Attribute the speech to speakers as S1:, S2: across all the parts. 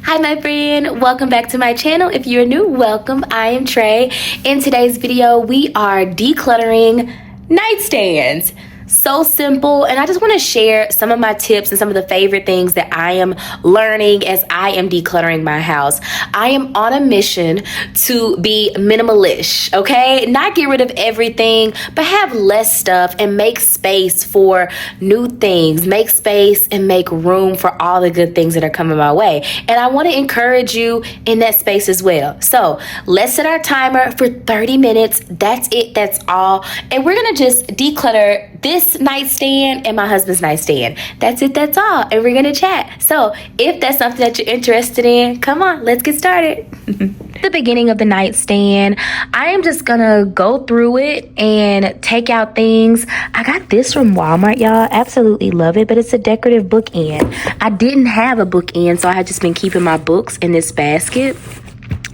S1: Hi my friend, welcome back to my channel. If you're new, welcome. I am Trey. In today's video, we are decluttering nightstands. So simple, and I just want to share some of my tips and some of the favorite things that I am learning as I am decluttering my house. I am on a mission to be minimalish, okay? Not get rid of everything, but have less stuff and make space for new things. Make space and make room for all the good things that are coming my way. And I want to encourage you in that space as well. So let's set our timer for 30 minutes. That's it, that's all. And we're gonna just declutter this nightstand and my husband's nightstand. That's it, that's all. And we're gonna chat. So if that's something that you're interested in, come on, let's get started. The beginning of the nightstand, I am just gonna go through it and take out things. I got this from Walmart, y'all. Absolutely love it, but it's a decorative bookend. I didn't have a bookend, so I had just been keeping my books in this basket.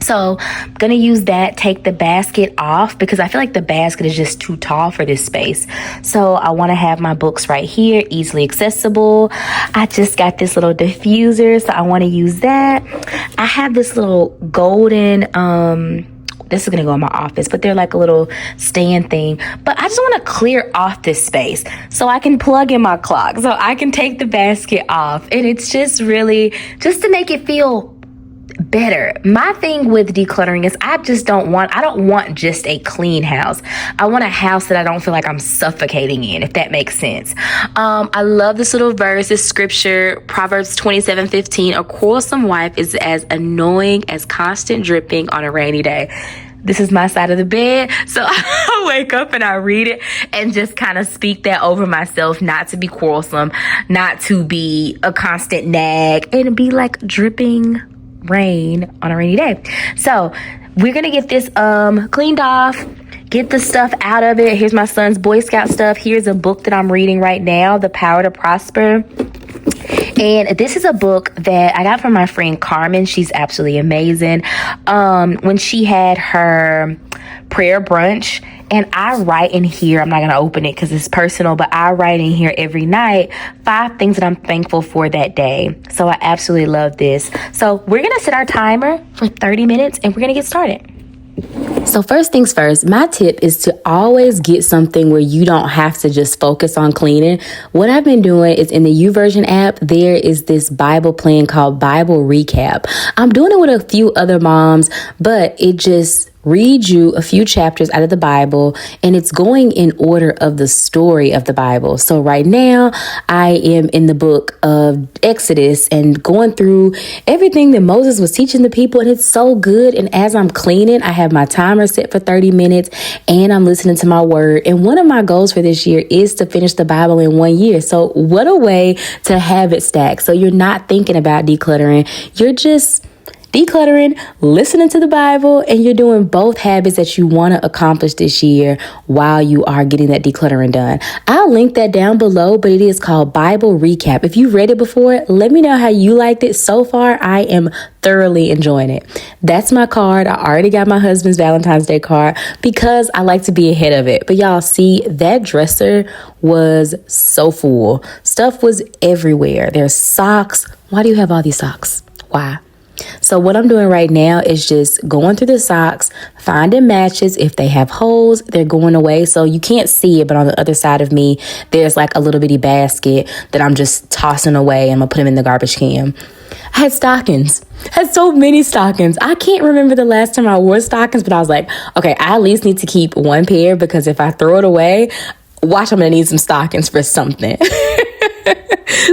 S1: So I'm gonna use that, take the basket off because I feel like the basket is just too tall for this space. So I wanna have my books right here, easily accessible. I just got this little diffuser, so I wanna use that. I have this little golden, this is gonna go in my office, but they're like a little stand thing. But I just wanna clear off this space so I can plug in my clock, so I can take the basket off. And it's just really, just to make it feel better. My thing with decluttering is I don't want just a clean house. I want a house that I don't feel like I'm suffocating in, if that makes sense. I love this little verse, this scripture, Proverbs 27:15. A quarrelsome wife is as annoying as constant dripping on a rainy day. This is my side of the bed, so I wake up and I read it and just kind of speak that over myself, not to be quarrelsome, not to be a constant nag, and be like dripping rain on a rainy day. So we're gonna get this cleaned off, get the stuff out of it. Here's my son's Boy Scout stuff. Here's a book that I'm reading right now, The Power to Prosper. And this is a book that I got from my friend Carmen. She's absolutely amazing. When she had her prayer brunch, and I write in here, I'm not going to open it because it's personal, but I write in here every night 5 things that I'm thankful for that day. So I absolutely love this. So we're going to set our timer for 30 minutes and we're going to get started. So first things first, my tip is to always get something where you don't have to just focus on cleaning. What I've been doing is in the YouVersion app, there is this Bible plan called Bible Recap. I'm doing it with a few other moms, but it just reads you a few chapters out of the Bible, and it's going in order of the story of the Bible. So right now I am in the book of Exodus and going through everything that Moses was teaching the people, and it's so good. And as I'm cleaning, I have my timer set for 30 minutes and I'm listening to my word. And one of my goals for this year is to finish the Bible in 1 year. So what a way to have it stacked. So you're not thinking about decluttering, you're just decluttering, listening to the Bible, and you're doing both habits that you want to accomplish this year while you are getting that decluttering done. I'll link that down below, but it is called Bible Recap. If you've read it before, let me know how you liked it. So far, I am thoroughly enjoying it. That's my card. I already got my husband's Valentine's Day card because I like to be ahead of it. But y'all see, that dresser was so full. Stuff was everywhere. There's socks. Why do you have all these socks? Why? So what I'm doing right now is just going through the socks, finding matches. If they have holes, they're going away. So you can't see it, but on the other side of me, there's like a little bitty basket that I'm just tossing away. I'm gonna put them in the garbage can. I had stockings. I had so many stockings. I can't remember the last time I wore stockings, but I was like, okay, I at least need to keep one pair because if I throw it away, watch, I'm gonna need some stockings for something.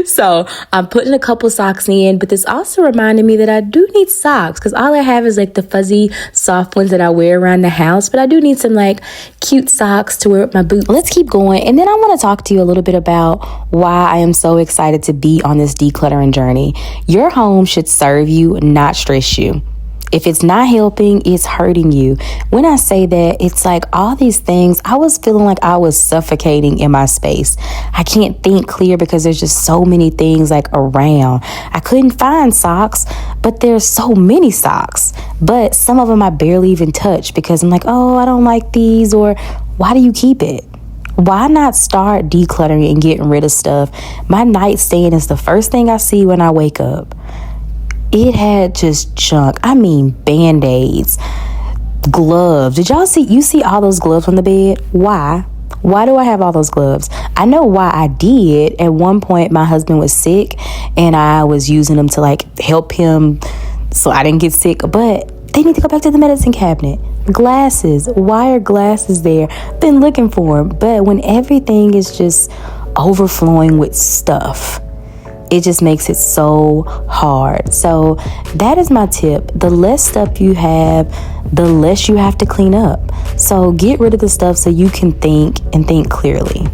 S1: So I'm putting a couple socks in, but this also reminded me that I do need socks because all I have is like the fuzzy soft ones that I wear around the house, but I do need some like cute socks to wear with my boots. Let's keep going. And then I want to talk to you a little bit about why I am so excited to be on this decluttering journey. Your home should serve you, not stress you. If it's not helping, it's hurting you. When I say that, it's like all these things, I was feeling like I was suffocating in my space. I can't think clear because there's just so many things like around. I couldn't find socks, but there's so many socks. But some of them I barely even touch because I'm like, oh, I don't like these, or why do you keep it? Why not start decluttering and getting rid of stuff? My nightstand is the first thing I see when I wake up. it had just junk. I mean, Band-Aids, gloves. Did y'all see? You see all those gloves on the bed? Why? Why do I have all those gloves? I know why I did. At one point, my husband was sick and I was using them to like help him so I didn't get sick. But they need to go back to the medicine cabinet. Glasses. Why are glasses there? Been looking for them. But when everything is just overflowing with stuff, it just makes it so hard. So that is my tip. The less stuff you have, the less you have to clean up. So get rid of the stuff so you can think and think clearly.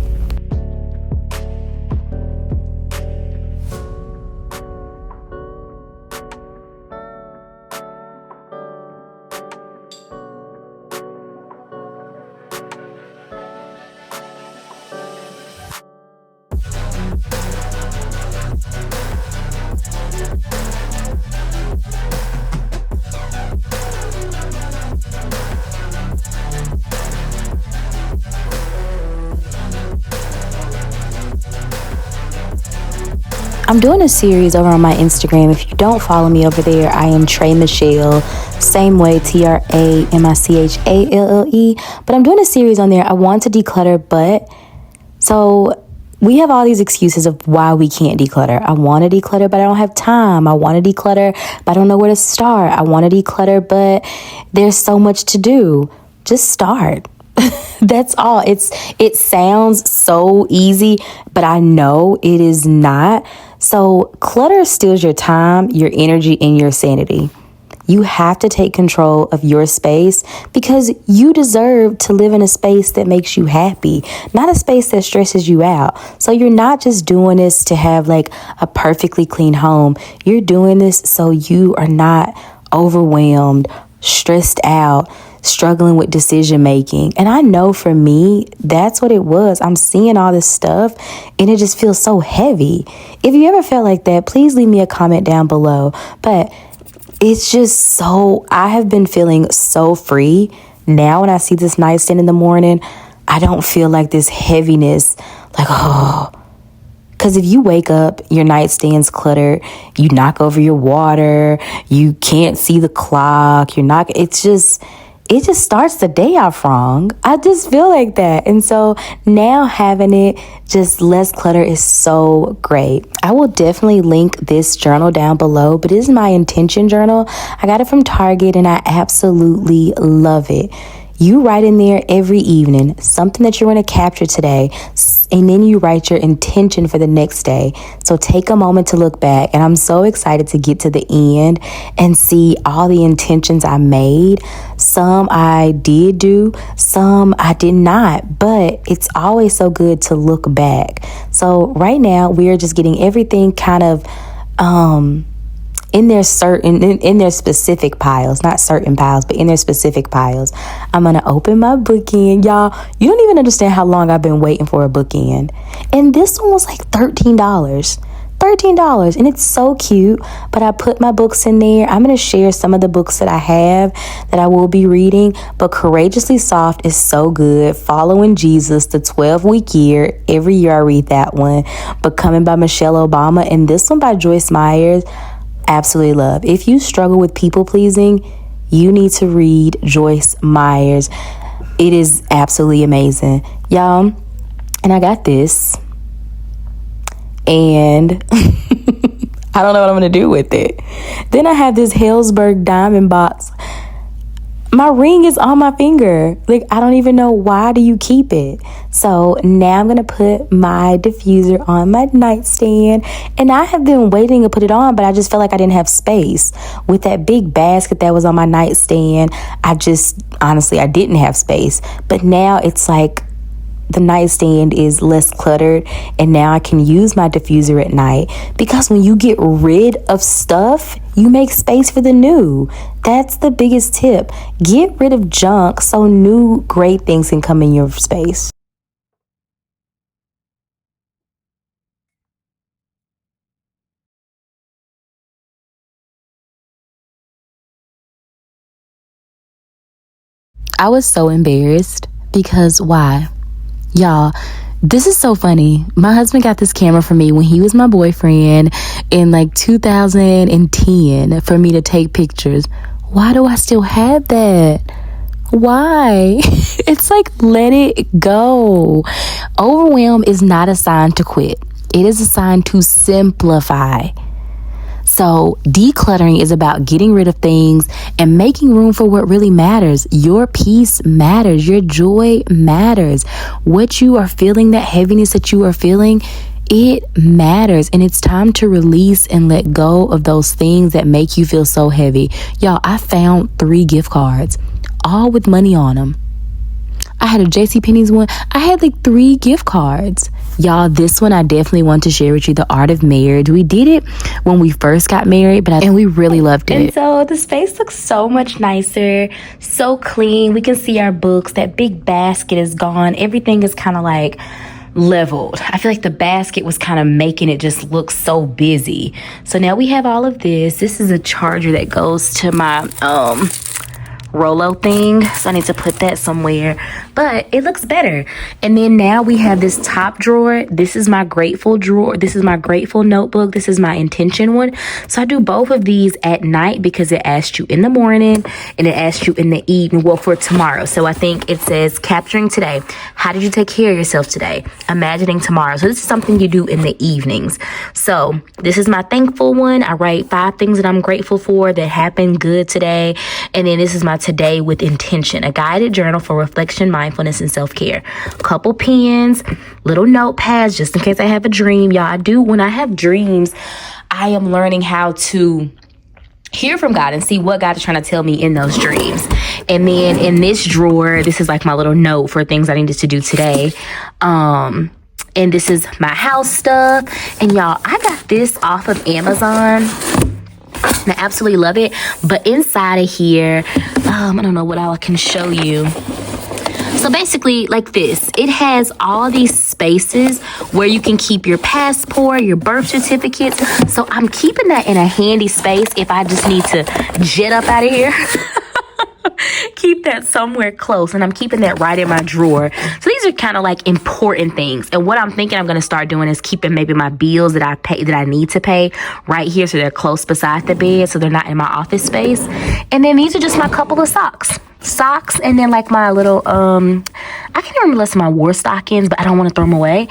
S1: I'm doing a series over on my Instagram. If you don't follow me over there, I am Trey Michelle. Same way, TRAMICHALLE. But I'm doing a series on there. I want to declutter, but so we have all these excuses of why we can't declutter. I want to declutter, but I don't have time. I want to declutter, but I don't know where to start. I want to declutter, but there's so much to do. Just start. That's all. It sounds so easy, but I know it is not. So clutter steals your time, your energy, and your sanity. You have to take control of your space because you deserve to live in a space that makes you happy, not a space that stresses you out. So you're not just doing this to have like a perfectly clean home. You're doing this so you are not overwhelmed, stressed out, struggling with decision making. And I know for me, that's what it was. I'm seeing all this stuff and it just feels so heavy. If you ever felt like that, please leave me a comment down below. But it's just so, I have been feeling so free. Now when I see this nightstand in the morning, I don't feel like this heaviness, like, oh. Because if you wake up, your nightstand's cluttered, you knock over your water, you can't see the clock, it just starts the day off wrong. I just feel like that. And so now having it just less clutter is so great. I will definitely link this journal down below, but it is my intention journal. I got it from Target and I absolutely love it. You write in there every evening something that you're going to capture today, and then you write your intention for the next day. So take a moment to look back, and I'm so excited to get to the end and see all the intentions I made. Some I did do, some I did not, but it's always so good to look back. So right now we are just getting everything kind of in their specific piles, not certain piles, but in their specific piles. I'm going to open my bookend. Y'all, you don't even understand how long I've been waiting for a bookend. And this one was like $13. $13, and it's so cute. But I put my books in there. I'm going to share some of the books that I have that I will be reading. But Courageously Soft is so good. Following Jesus, the 12-week year. Every year I read that one. Becoming by Michelle Obama, and this one by Joyce Myers. Absolutely love. If you struggle with people pleasing, you need to read Joyce Myers. It is absolutely amazing, y'all. And I got this, and I don't know what I'm gonna do with it. Then I have this Hellsberg diamond box. My ring is on my finger. Like, I don't even know, why do you keep it? So now I'm going to put my diffuser on my nightstand. And I have been waiting to put it on, but I just felt like I didn't have space. With that big basket that was on my nightstand, honestly, I didn't have space. But now it's like the nightstand is less cluttered, and now I can use my diffuser at night, because when you get rid of stuff, you make space for the new. That's the biggest tip. Get rid of junk so new great things can come in your space. I was so embarrassed because why? Y'all, This is so funny. My husband got this camera for me when he was my boyfriend in like 2010 for me to take pictures. Why do I still have that? Why? It's like, let it go. Overwhelm is not a sign to quit. It is a sign to simplify. So decluttering is about getting rid of things and making room for what really matters. Your peace matters. Your joy matters. What you are feeling, that heaviness that you are feeling, it matters. And it's time to release and let go of those things that make you feel so heavy. Y'all, I found 3 gift cards, all with money on them. I had a JCPenney's one. I had like 3 gift cards. Y'all, this one I definitely want to share with you, The Art of Marriage. We did it when we first got married, and we really loved it. And so the space looks so much nicer, so clean. We can see our books. That big basket is gone. Everything is kind of like leveled. I feel like the basket was kind of making it just look so busy. So now we have all of this. This is a charger that goes to my Rolo thing, so I need to put that somewhere, but it looks better. And then now we have this top drawer. This is my grateful drawer. This is my grateful notebook. This is my intention one. So I do both of these at night because it asks you in the morning and it asks you in the evening, well, for tomorrow. So I think it says capturing today. How did you take care of yourself today? Imagining tomorrow. So this is something you do in the evenings. So this is my thankful one. I write 5 things that I'm grateful for that happened good today. And then this is my today with intention, a guided journal for reflection, mindfulness, and self-care. Couple pens, little notepads just in case I have a dream. Y'all, when I have dreams, I am learning how to hear from God and see what God is trying to tell me in those dreams. And then in this drawer, this is like my little note for things I needed to do today. And this is my house stuff. And y'all, I got this off of Amazon. I absolutely love it. But inside of here, I don't know what I can show you. So basically like this, it has all these spaces where you can keep your passport, your birth certificates. So I'm keeping that in a handy space if I just need to jet up out of here. Keep that somewhere close, and I'm keeping that right in my drawer. So these are kind of like important things, and what I'm thinking I'm going to start doing is keeping maybe my bills that I need to pay right here, so they're close beside the bed, so they're not in my office space. And then these are just my couple of socks, and then like my little I can't remember less of my war stockings, but I don't want to throw them away.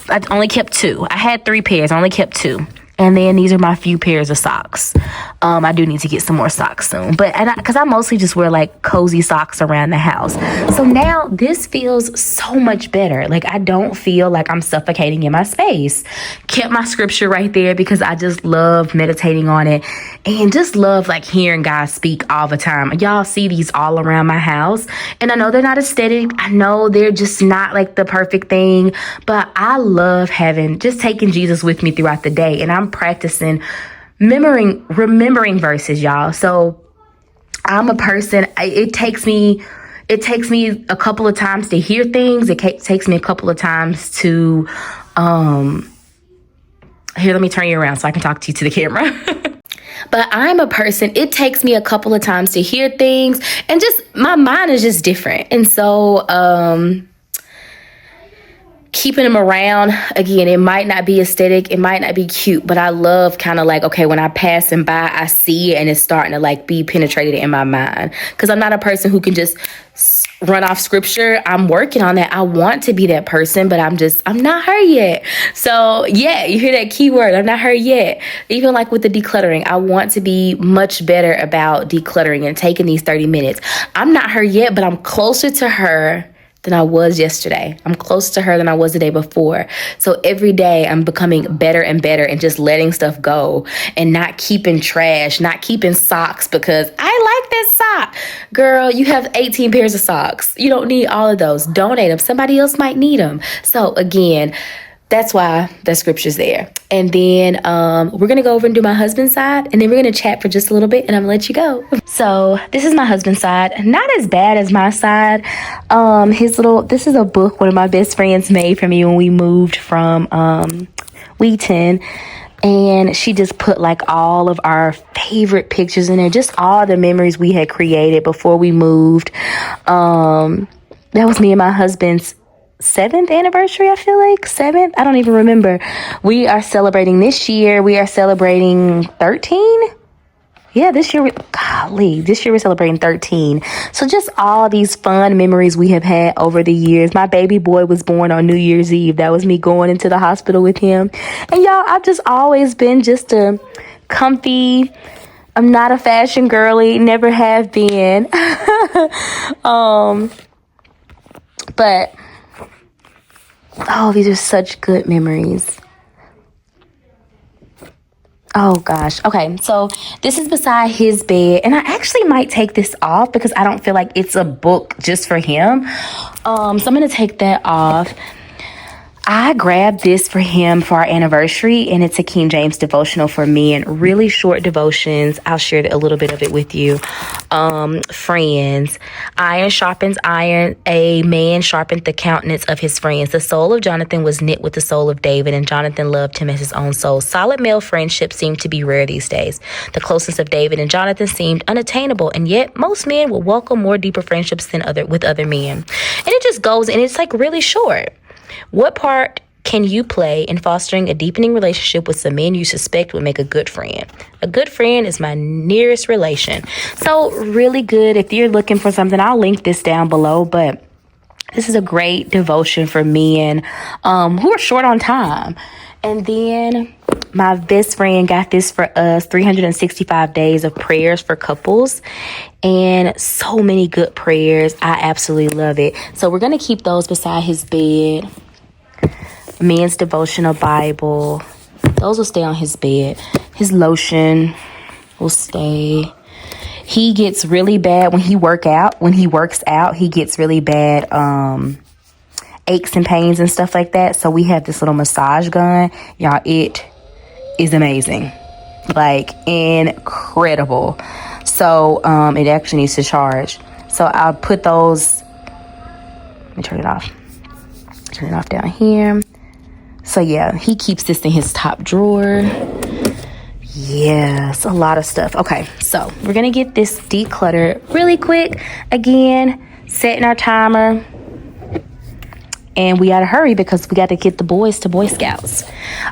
S1: I only kept 2. I had 3 pairs, I only kept 2. And then these are my few pairs of socks. I do need to get some more socks soon. But because I mostly just wear like cozy socks around the house. So now this feels so much better. Like I don't feel like I'm suffocating in my space. Kept my scripture right there because I just love meditating on it. And just love like hearing God speak all the time. Y'all see these all around my house. And I know they're not aesthetic. I know they're just not like the perfect thing. But I love taking Jesus with me throughout the day. And I'm practicing remembering verses, y'all. So I'm a person, it takes me a couple of times to hear things. It takes me a couple of times to here, let me turn you around so I can talk to you to the camera. But I'm a person, it takes me a couple of times to hear things, and just my mind is just different. And so keeping them around, again, it might not be aesthetic, it might not be cute, but I love kind of like, okay, when I pass them by, I see it and it's starting to like be penetrated in my mind. Because I'm not a person who can just run off scripture. I'm working on that. I want to be that person, but I'm not her yet. So yeah, you hear that key word, I'm not her yet. Even like with the decluttering, I want to be much better about decluttering and taking these 30 minutes. I'm not her yet, but I'm closer to her than I was yesterday. I'm closer to her than I was the day before. So every day I'm becoming better and better and just letting stuff go and not keeping trash, not keeping socks because I like this sock. Girl, you have 18 pairs of socks. You don't need all of those. Donate them. Somebody else might need them. So again, that's why the scripture's there. And then we're going to go over and do my husband's side. And then we're going to chat for just a little bit. And I'm going to let you go. So this is my husband's side. Not as bad as my side. This is a book one of my best friends made for me when we moved from Wheaton. And she just put like all of our favorite pictures in there. Just all the memories we had created before we moved. That was me and my husband's 7th anniversary, I feel like 7th. I don't even remember. We are celebrating this year. We are celebrating 13. Yeah, this year we're celebrating 13. So just all these fun memories we have had over the years. My baby boy was born on New Year's Eve. That was me going into the hospital with him. And y'all, I've just always been just a comfy, I'm not a fashion girly, never have been. But oh, these are such good memories. Oh gosh. Okay, so this is beside his bed, and I actually might take this off because I don't feel like it's a book just for him. So I'm gonna take that off. I grabbed this for him for our anniversary, and it's a King James devotional for me, and really short devotions. I'll share a little bit of it with you. Friends. Iron sharpens iron. A man sharpened the countenance of his friends. The soul of Jonathan was knit with the soul of David, and Jonathan loved him as his own soul. Solid male friendships seem to be rare these days. The closeness of David and Jonathan seemed unattainable, and yet most men will welcome more deeper friendships than with other men. And it just goes, and it's like really short. What part can you play in fostering a deepening relationship with some men you suspect would make a good friend? A good friend is my nearest relation. So really good. If you're looking for something, I'll link this down below. But this is a great devotion for men who are short on time. And then my best friend got this for us, 365 days of prayers for couples, and so many good prayers. I absolutely love it. So we're going to keep those beside his bed. Men's devotional Bible. Those will stay on his bed. His lotion will stay. He gets really bad when he works out, he gets really bad aches and pains and stuff like that. So we have this little massage gun. Y'all, it is amazing. Like, incredible. So it actually needs to charge. So I'll put those. Let me turn it off. Turn it off down here. So yeah, he keeps this in his top drawer. Yes, a lot of stuff. Okay, so we're gonna get this decluttered really quick. Again, setting our timer. And we gotta hurry because we got to get the boys to Boy Scouts.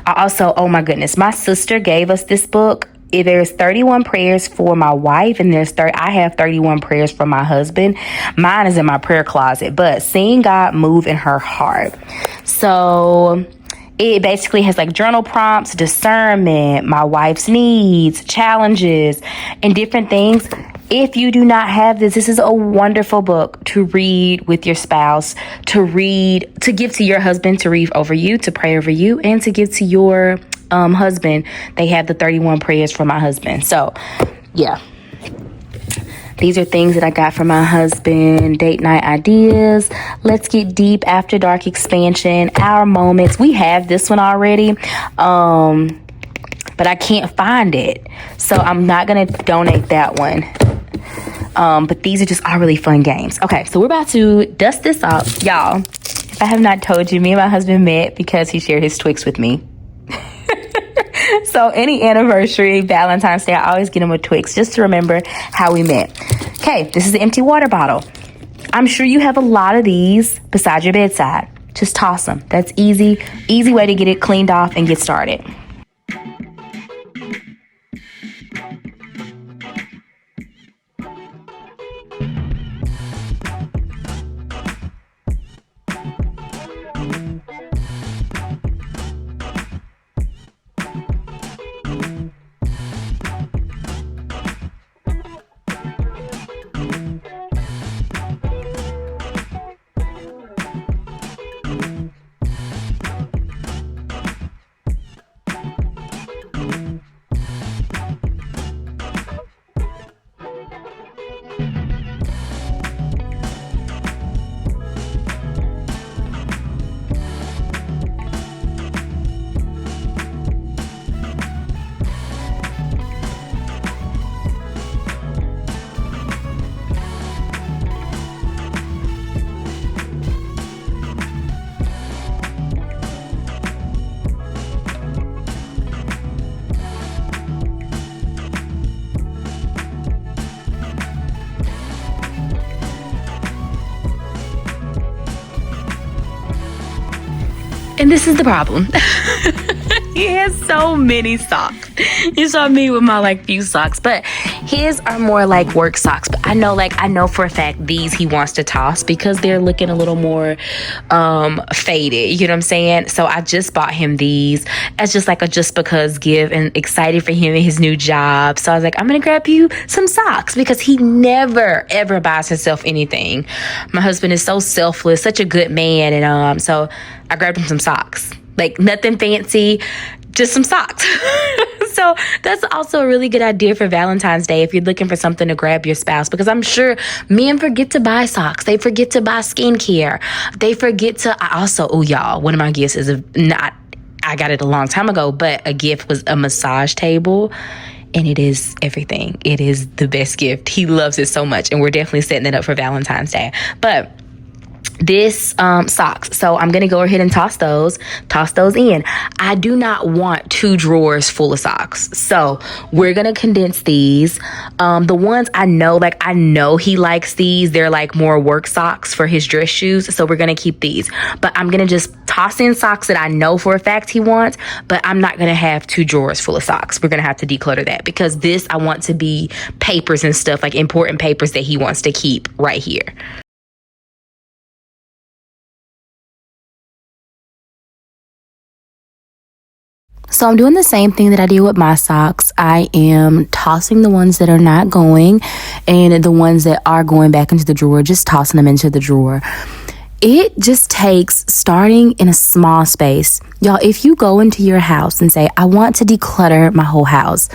S1: I also, oh my goodness, my sister gave us this book. There's 31 prayers for my wife, and I have 31 prayers for my husband. Mine is in my prayer closet, but seeing God move in her heart. So it basically has like journal prompts, discernment, my wife's needs, challenges, and different things. If you do not have this, this is a wonderful book to read with your spouse, to give to your husband, to read over you, to pray over you, and to give to your husband. They have the 31 prayers for my husband. So yeah, these are things that I got from my husband. Date night ideas. Let's get deep. After dark expansion. Our moments. We have this one already. But I can't find it. So I'm not going to donate that one. But these are just all really fun games. Okay, so we're about to dust this off. Y'all, if I have not told you, me and my husband met because he shared his Twix with me. So any anniversary, Valentine's Day, I always get him a Twix just to remember how we met. Okay, this is the empty water bottle. I'm sure you have a lot of these beside your bedside. Just toss them. That's easy way to get it cleaned off and get started. And this is the problem. He has so many socks. You saw me with my like few socks, but his are more like work socks. But I know for a fact these he wants to toss because they're looking a little more faded. You know what I'm saying? So I just bought him these as just like a just because give, and excited for him and his new job. So I was like, I'm gonna grab you some socks because he never ever buys himself anything. My husband is so selfless, such a good man, and so I grabbed him some socks. Like nothing fancy, just some socks. So that's also a really good idea for Valentine's Day if you're looking for something to grab your spouse, because I'm sure men forget to buy socks. They forget to buy skincare. They forget to, y'all, one of my gifts is I got it a long time ago, but a gift was a massage table. And it is everything. It is the best gift. He loves it so much. And we're definitely setting it up for Valentine's Day. But this socks, so I'm gonna go ahead and toss those in. I do not want 2 drawers full of socks, so we're gonna condense these. The ones I know he likes these. They're like more work socks for his dress shoes, so we're gonna keep these. But I'm gonna just toss in socks that I know for a fact he wants, but I'm not gonna have 2 drawers full of socks. We're gonna have to declutter that because this I want to be papers and stuff, like important papers that he wants to keep right here. So I'm doing the same thing that I did with my socks. I am tossing the ones that are not going, and the ones that are going back into the drawer, just tossing them into the drawer. It just takes starting in a small space. Y'all, if you go into your house and say, I want to declutter my whole house,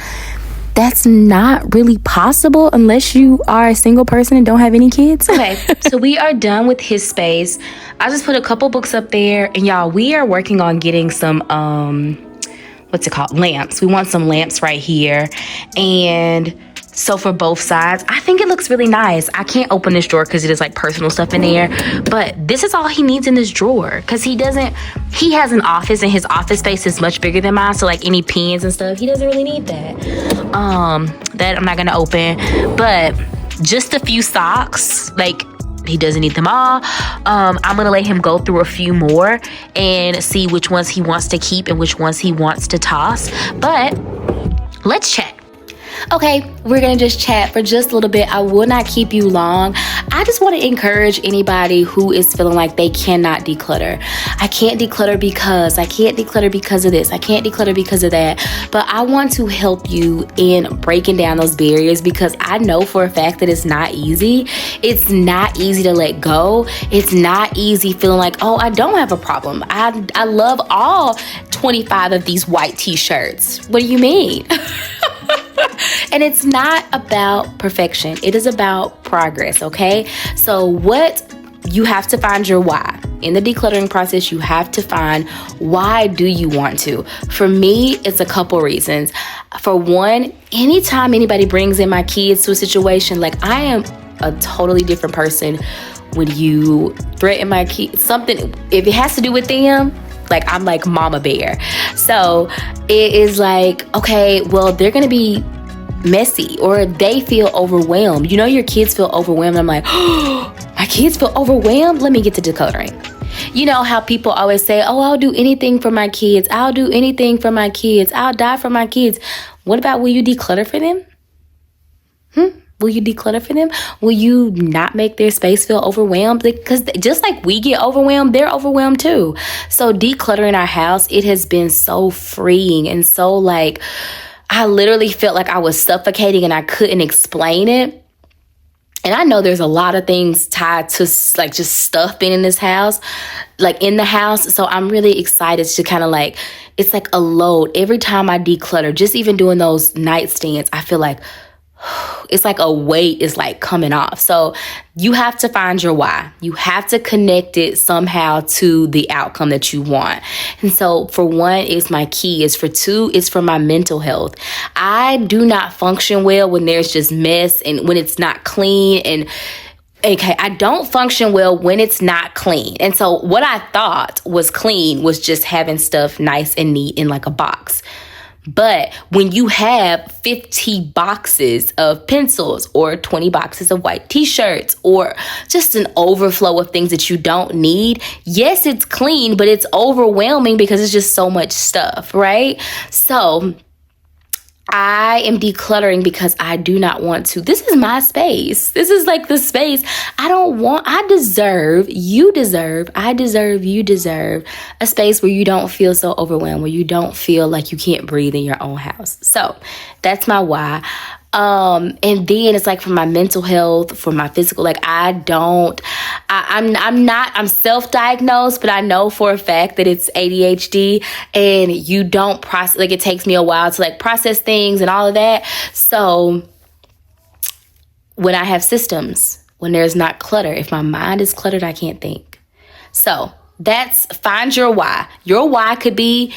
S1: that's not really possible unless you are a single person and don't have any kids. Okay, so we are done with his space. I just put a couple books up there, and y'all, we are working on getting some lamps. We want some lamps right here. And so for both sides, I think it looks really nice. I can't open this drawer because it is like personal stuff in there, but this is all he needs in this drawer because he has an office, and his office space is much bigger than mine. So like any pens and stuff, he doesn't really need that. That I'm not gonna open, but just a few socks, like he doesn't need them all. I'm gonna let him go through a few more and see which ones he wants to keep and which ones he wants to toss. But let's chat. Okay, we're gonna just chat for just a little bit. I will not keep you long. I just want to encourage anybody who is feeling like they cannot declutter. I can't declutter because of this. I can't declutter because of that. But I want to help you in breaking down those barriers because I know for a fact that it's not easy. It's not easy to let go. It's not easy feeling like, oh, I don't have a problem. I love all 25 of these white t-shirts. What do you mean? And it's not about perfection. It is about progress, okay? So you have to find your why. In the decluttering process, you have to find why do you want to. For me, it's a couple reasons. For one, anytime anybody brings in my kids to a situation, like I am a totally different person when you threaten my kids. Something, if it has to do with them, like I'm like mama bear. So it is like, okay, well, they're gonna be messy or they feel overwhelmed. You know, your kids feel overwhelmed. I'm like, oh, my kids feel overwhelmed. Let me get to decluttering. You know how people always say, oh, I'll do anything for my kids. I'll do anything for my kids. I'll die for my kids. What about, will you declutter for them? Will you declutter for them? Will you not make their space feel overwhelmed? Because just like we get overwhelmed, they're overwhelmed too. So decluttering our house, it has been so freeing and so like, I literally felt like I was suffocating and I couldn't explain it. And I know there's a lot of things tied to like just stuff being in this house, like in the house. So I'm really excited to kind of like, it's like a load. Every time I declutter, just even doing those nightstands, I feel like it's like a weight is like coming off. So you have to find your why. You have to connect it somehow to the outcome that you want. And so for one, it's my kids. For two, it's for my mental health. I do not function well when there's just mess and when it's not clean. And okay, I don't function well when it's not clean. And so what I thought was clean was just having stuff nice and neat in like a box. But when you have 50 boxes of pencils or 20 boxes of white t-shirts or just an overflow of things that you don't need, yes, it's clean, but it's overwhelming because it's just so much stuff, right? So I am decluttering because I do not want to. This is my space. This is like the space I deserve a space where you don't feel so overwhelmed, where you don't feel like you can't breathe in your own house. So that's my why. And then it's like for my mental health, for my physical, like I'm self-diagnosed, but I know for a fact that it's ADHD, and you don't process, like it takes me a while to like process things and all of that. So when I have systems, when there's not clutter, if my mind is cluttered, I can't think. So find your why. Your why could be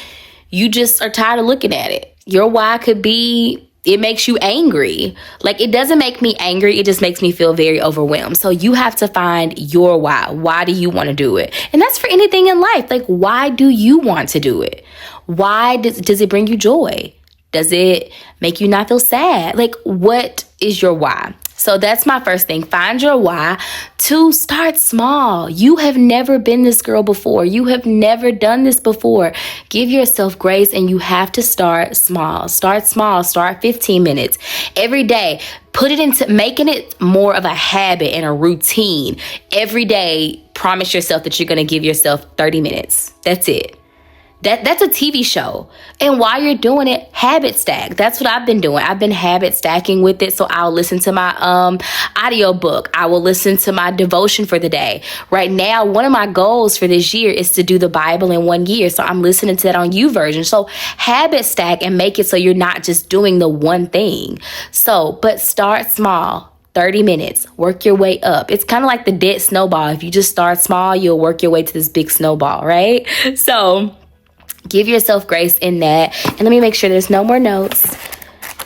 S1: you just are tired of looking at it. Your why could be it makes you angry. Like, it doesn't make me angry. It just makes me feel very overwhelmed. So you have to find your why. Why do you want to do it? And that's for anything in life. Like, why do you want to do it? Why does it bring you joy? Does it make you not feel sad? Like, what is your why? So that's my first thing. Find your why. 2, start small. You have never been this girl before. You have never done this before. Give yourself grace, and you have to start small. Start small. Start 15 minutes every day. Put it into making it more of a habit and a routine. Every day, promise yourself that you're going to give yourself 30 minutes. That's it. That's a TV show. And while you're doing it, habit stack. That's what I've been doing. I've been habit stacking with it. So I'll listen to my audio book. I will listen to my devotion for the day. Right now, one of my goals for this year is to do the Bible in 1 year. So I'm listening to that on YouVersion. So habit stack and make it so you're not just doing the one thing. So, but start small. 30 minutes, work your way up. It's kind of like the dead snowball. If you just start small, you'll work your way to this big snowball, right? So give yourself grace in that. And let me make sure there's no more notes.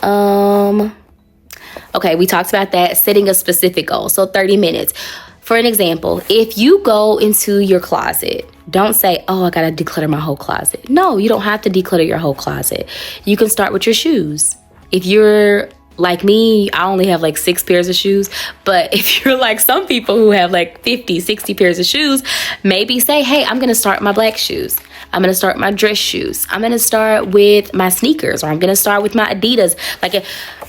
S1: Okay, we talked about that, setting a specific goal. So 30 minutes. For an example, if you go into your closet, don't say, oh, I got to declutter my whole closet. No, you don't have to declutter your whole closet. You can start with your shoes. If you're like me, I only have like 6 pairs of shoes. But if you're like some people who have like 50, 60 pairs of shoes, maybe say, hey, I'm going to start my black shoes. I'm going to start my dress shoes. I'm going to start with my sneakers, or I'm going to start with my Adidas. Like,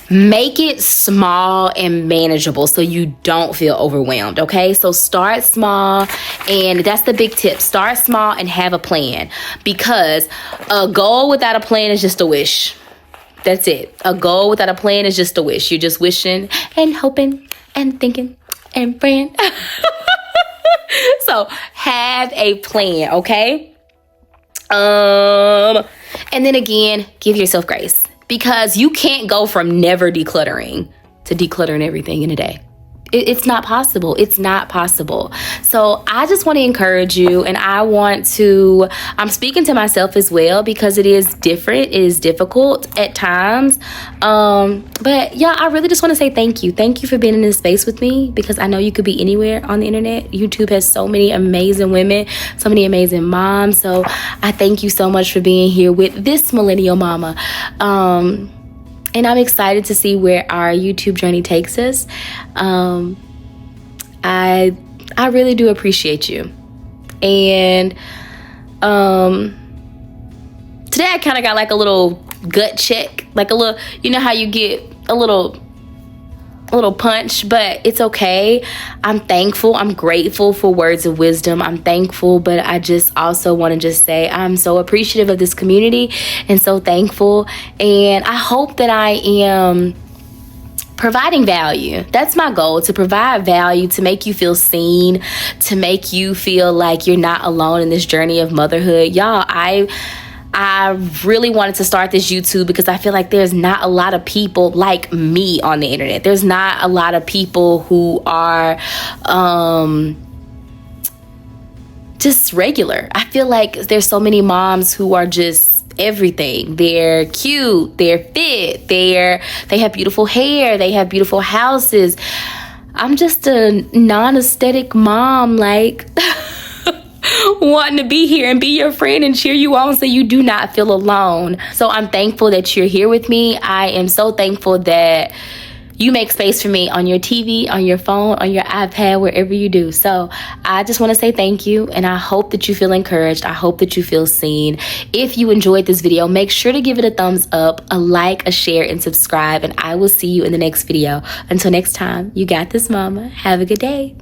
S1: make it small and manageable so you don't feel overwhelmed, okay? So start small, and that's the big tip. Start small and have a plan, because a goal without a plan is just a wish. That's it. A goal without a plan is just a wish. You're just wishing and hoping and thinking and praying. So have a plan, okay? And then again, give yourself grace, because you can't go from never decluttering to decluttering everything in a day. It's not possible. It's not possible. So I just want to encourage you, and I'm speaking to myself as well, because it is different. It is difficult at times. But yeah, I really just want to say thank you. Thank you for being in this space with me, because I know you could be anywhere on the internet. YouTube has so many amazing women, so many amazing moms. So I thank you so much for being here with this millennial mama. And I'm excited to see where our YouTube journey takes us. I really do appreciate you. And today I kind of got like a little gut check, like a little, you know how you get a little punch, but it's okay. I'm thankful. I'm grateful for words of wisdom. I'm thankful, but I just also want to just say I'm so appreciative of this community and so thankful. And I hope that I am providing value. That's my goal, to provide value, to make you feel seen, to make you feel like you're not alone in this journey of motherhood. Y'all, I really wanted to start this YouTube because I feel like there's not a lot of people like me on the internet. There's not a lot of people who are just regular. I feel like there's so many moms who are just everything. They're cute, they're fit, they have beautiful hair, they have beautiful houses. I'm just a non-aesthetic mom, like wanting to be here and be your friend and cheer you on so you do not feel alone. So I'm thankful that you're here with me. I am so thankful that you make space for me on your TV, on your phone, on your iPad, wherever you do. So I just want to say thank you, and I hope that you feel encouraged. I hope that you feel seen. If you enjoyed this video, make sure to give it a thumbs up, a like, a share, and subscribe, and I will see you in the next video. Until next time, you got this, mama. Have a good day.